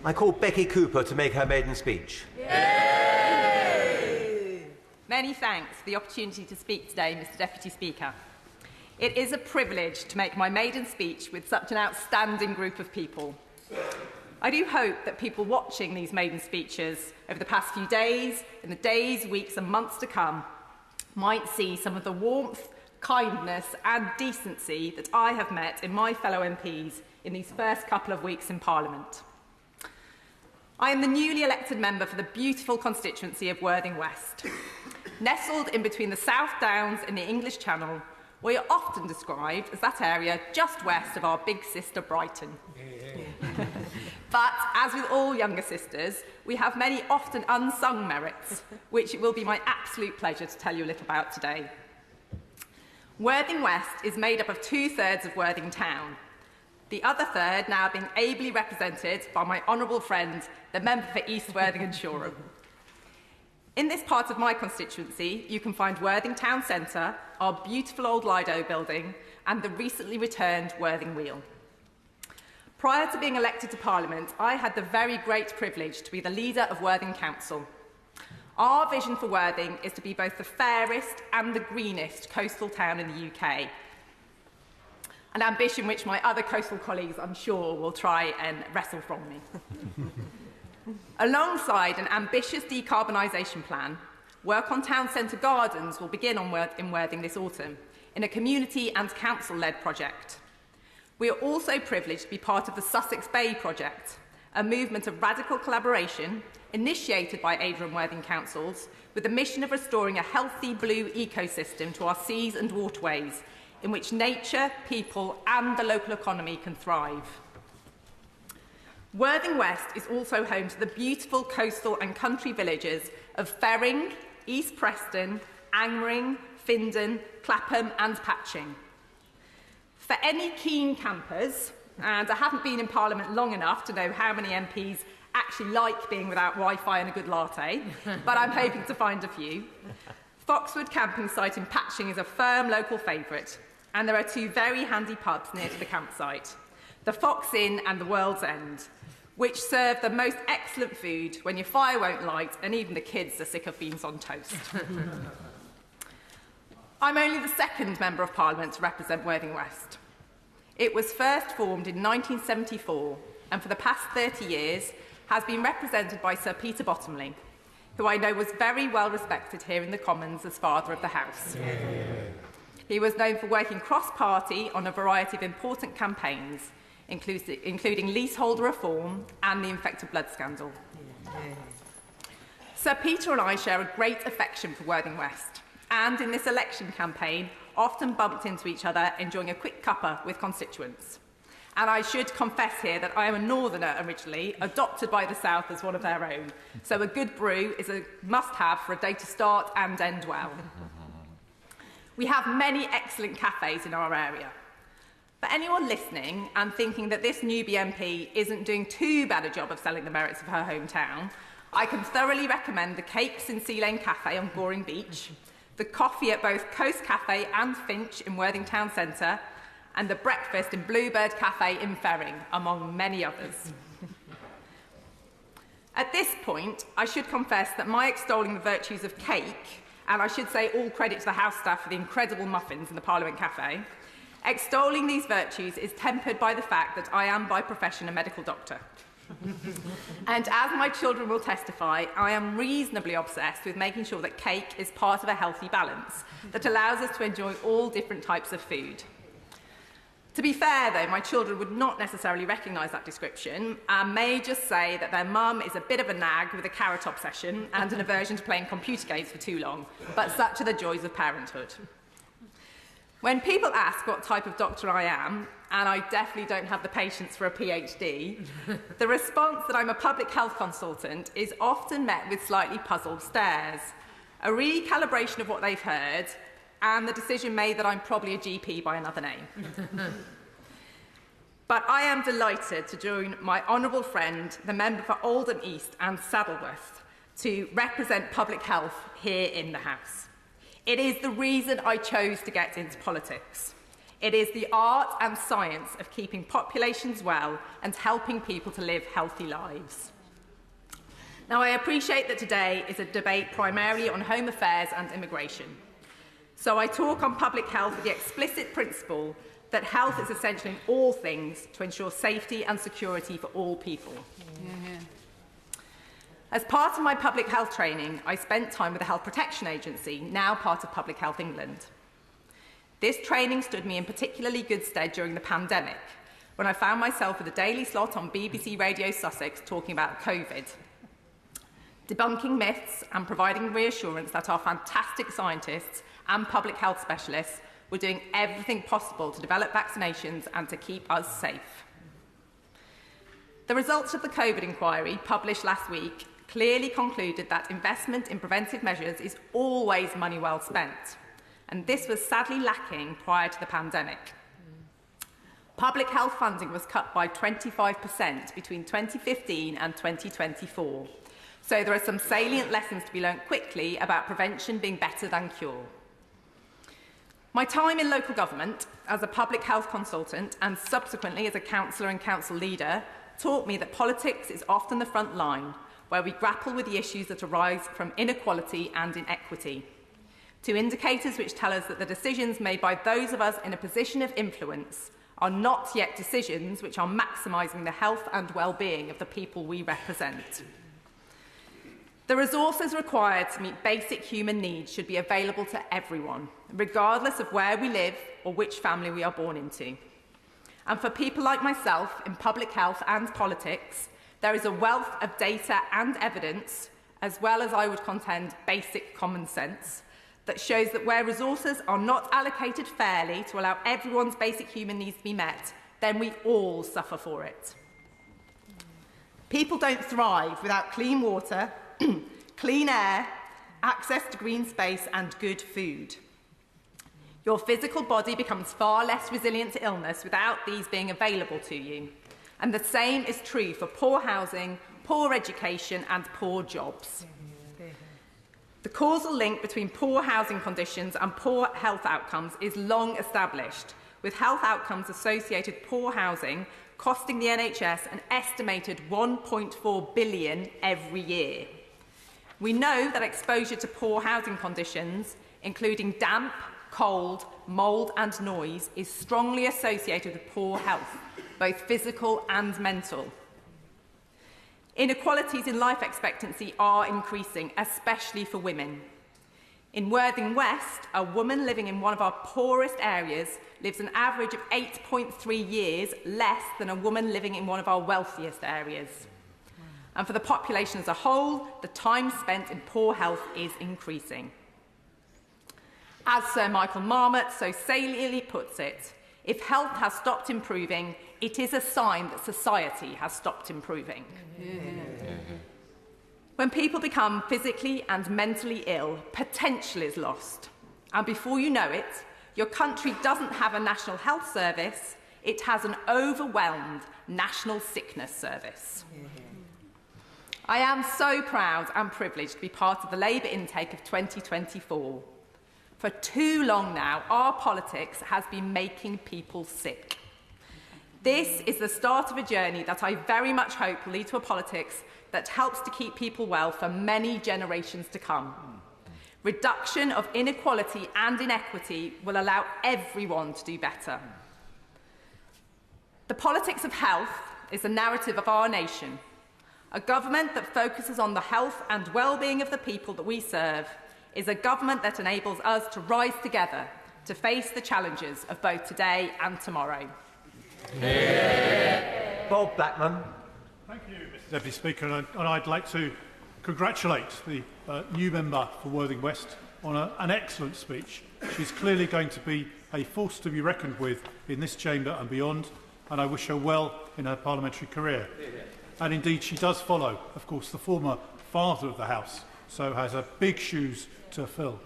I call Becky Cooper to make her maiden speech. Yay! Many thanks for the opportunity to speak today, Mr. Deputy Speaker. It is a privilege to make my maiden speech with such an outstanding group of people. I do hope that people watching these maiden speeches over the past few days, in the days, weeks and months to come, might see some of the warmth, kindness and decency that I have met in my fellow MPs in these first couple of weeks in Parliament. I am the newly elected member for the beautiful constituency of Worthing West. Nestled in between the South Downs and the English Channel, we are often described as that area just west of our big sister Brighton. But, as with all younger sisters, we have many often unsung merits, which it will be my absolute pleasure to tell you a little about today. Worthing West is made up of 2/3 of Worthing Town, the other third now being ably represented by my honourable friend, the member for East Worthing and Shoreham. In this part of my constituency, you can find Worthing Town Centre, our beautiful old Lido building, and the recently returned Worthing Wheel. Prior to being elected to Parliament, I had the very great privilege to be the leader of Worthing Council. Our vision for Worthing is to be both the fairest and the greenest coastal town in the UK. An ambition which my other coastal colleagues, I'm sure, will try and wrestle from me. Alongside an ambitious decarbonisation plan, work on town centre gardens will begin in Worthing this autumn, in a community and council-led project. We are also privileged to be part of the Sussex Bay project, a movement of radical collaboration initiated by Ada and Worthing councils with the mission of restoring a healthy blue ecosystem to our seas and waterways in which nature, people and the local economy can thrive. Worthing West is also home to the beautiful coastal and country villages of Ferring, East Preston, Angmering, Findon, Clapham and Patching. For any keen campers, and I haven't been in Parliament long enough to know how many MPs actually like being without Wi-Fi and a good latte, but I'm hoping to find a few. Foxwood camping site in Patching is a firm local favourite, and there are 2 very handy pubs near to the campsite, the Fox Inn and the World's End, which serve the most excellent food when your fire won't light and even the kids are sick of beans on toast. I'm only the second Member of Parliament to represent Worthing West. It was first formed in 1974 and for the past 30 years has been represented by Sir Peter Bottomley, who I know was very well respected here in the Commons as Father of the House. He was known for working cross-party on a variety of important campaigns, including leaseholder reform and the infected blood scandal. Sir Peter and I share a great affection for Worthing West, and in this election campaign often bumped into each other enjoying a quick cuppa with constituents. And I should confess here that I am a northerner originally, adopted by the South as one of their own. So a good brew is a must-have for a day to start and end well. We have many excellent cafes in our area. For anyone listening and thinking that this newbie MP isn't doing too bad a job of selling the merits of her hometown, I can thoroughly recommend the cakes in Sea Lane Cafe on Goring Beach, the coffee at both Coast Cafe and Finch in Worthing Town Centre, and the breakfast in Bluebird Cafe in Ferring, among many others. At this point, I should confess that my extolling the virtues of cake, and I should say all credit to the house staff for the incredible muffins in the Parliament Cafe, extolling these virtues is tempered by the fact that I am by profession a medical doctor. And as my children will testify, I am reasonably obsessed with making sure that cake is part of a healthy balance that allows us to enjoy all different types of food. To be fair, though, my children would not necessarily recognise that description and may just say that their mum is a bit of a nag with a carrot obsession and an aversion to playing computer games for too long, but such are the joys of parenthood. When people ask what type of doctor I am, and I definitely don't have the patience for a PhD, the response that I'm a public health consultant is often met with slightly puzzled stares, a recalibration of what they've heard, and the decision made that I'm probably a GP by another name. But I am delighted to join my honourable friend, the member for Oldham East and Saddleworth, to represent public health here in the House. It is the reason I chose to get into politics. It is the art and science of keeping populations well and helping people to live healthy lives. Now, I appreciate that today is a debate primarily on home affairs and immigration. So I talk on public health with the explicit principle that health is essential in all things to ensure safety and security for all people. As part of my public health training, I spent time with the Health Protection Agency, now part of Public Health England. This training stood me in particularly good stead during the pandemic, when I found myself with a daily slot on BBC Radio Sussex talking about COVID, debunking myths and providing reassurance that our fantastic scientists and public health specialists were doing everything possible to develop vaccinations and to keep us safe. The results of the COVID inquiry, published last week, clearly concluded that investment in preventive measures is always money well spent, and this was sadly lacking prior to the pandemic. Public health funding was cut by 25% between 2015 and 2024, so there are some salient lessons to be learnt quickly about prevention being better than cure. My time in local government as a public health consultant and subsequently as a councillor and council leader taught me that politics is often the front line, where we grapple with the issues that arise from inequality and inequity. Two indicators which tell us that the decisions made by those of us in a position of influence are not yet decisions which are maximising the health and well-being of the people we represent. The resources required to meet basic human needs should be available to everyone, regardless of where we live or which family we are born into. And for people like myself in public health and politics, there is a wealth of data and evidence, as well as, I would contend, basic common sense, that shows that where resources are not allocated fairly to allow everyone's basic human needs to be met, then we all suffer for it. People don't thrive without clean water, clean air, access to green space and good food. Your physical body becomes far less resilient to illness without these being available to you. And the same is true for poor housing, poor education and poor jobs. The causal link between poor housing conditions and poor health outcomes is long established, with health outcomes associated with poor housing costing the NHS an estimated £1.4 billion every year. We know that exposure to poor housing conditions, including damp, cold, mould and noise, is strongly associated with poor health, both physical and mental. Inequalities in life expectancy are increasing, especially for women. In Worthing West, a woman living in one of our poorest areas lives an average of 8.3 years less than a woman living in one of our wealthiest areas. And for the population as a whole, the time spent in poor health is increasing. As Sir Michael Marmot so saliently puts it, if health has stopped improving, it is a sign that society has stopped improving. When people become physically and mentally ill, potential is lost. And before you know it, your country doesn't have a national health service, it has an overwhelmed national sickness service. I am so proud and privileged to be part of the Labour intake of 2024. For too long now, our politics has been making people sick. This is the start of a journey that I very much hope will lead to a politics that helps to keep people well for many generations to come. Reduction of inequality and inequity will allow everyone to do better. The politics of health is the narrative of our nation. A government that focuses on the health and well-being of the people that we serve is a government that enables us to rise together to face the challenges of both today and tomorrow. Bob Blackman. Thank you, Mr Deputy Speaker, and I'd like to congratulate the new member for Worthing West on an excellent speech. She's clearly going to be a force to be reckoned with in this chamber and beyond, and I wish her well in her parliamentary career. And indeed, she does follow, of course, the former father of the House, so has big shoes to fill.